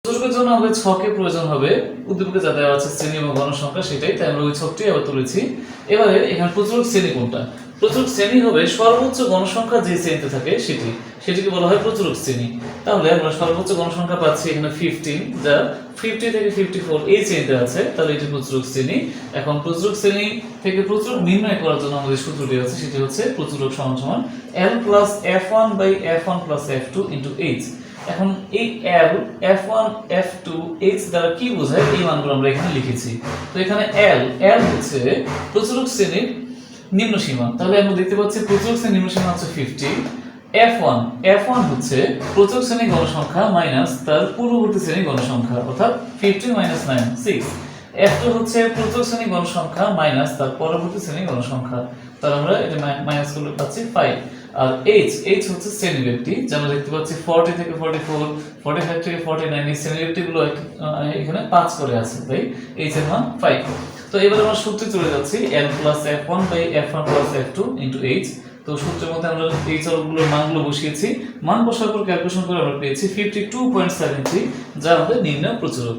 প্রচুরকের জন্য আমাদের ছকের প্রয়োজন হবে, উদ্দীপকে যা দেওয়া আছে শ্রেণী এবং গণসংখ্যা সেটাই, তাই আমরা ওই ছকটি আবার তুলেছি। এবারে এখানে প্রচুরক শ্রেণী কোনটা? প্রচুরক শ্রেণী হবে সর্বোচ্চ গণসংখ্যা যে শ্রেণীতে থাকে সেটিকে বলা হয় প্রচুরক শ্রেণী। তাহলে আমরা সর্বোচ্চ গণসংখ্যা পাচ্ছি এখানে 15, যা 50 থেকে 54 এই শ্রেণীতে আছে, তাহলে এটি প্রচুরক শ্রেণী। এখন প্রচুরক শ্রেণী থেকে প্রচুরক নির্ণয় করার জন্য আমাদের সূত্রটি আছে, সেটি হচ্ছে প্রচুরক সমান সমান L plus F1 by F1 plus F2 into H। এখন এই L, F1, F2, H দ্বারা কি বোঝায় এই মানগুলো আমরা এখানে লিখেছি। তো এখানে L হচ্ছে প্রচুরক শ্রেণীর নিম্ন সীমা, তাহলে আমরা দেখতে পাচ্ছি প্রচুরক শ্রেণীর নিম্ন সীমা হচ্ছে 50। F1 হচ্ছে প্রচুরক শ্রেণীর গণসংখ্যা মাইনাস তার পূর্ববর্তী শ্রেণীর গণসংখ্যা, অর্থাৎ 50 মাইনাস 9 6। F2 হচ্ছে প্রচুরক শ্রেণীর গণসংখ্যা মাইনাস তার পরবর্তী শ্রেণীর গণসংখ্যা, তাহলে আমরা এটা মাইনাস করলে পাচ্ছি 5। আর H হচ্ছে শ্রেণী ব্যক্তি, যা আমরা দেখতে পাচ্ছি 40 থেকে 44, 45 থেকে 49 এই শ্রেণী ব্যক্তিগুলো এখানে 5 করে আছে, তাই H এর মান 5। তো এবার আমরা সূত্রে চলে যাচ্ছি L plus F1 by F1 plus F2 into H। তো সূত্রের মধ্যে আমরা এই চলকগুলোর মানগুলো বসিয়েছি, মান বসানোর পর ক্যালকুলেশন করে আমরা পেয়েছি 52.73, যা আমাদের নির্ণয় প্রচুরক।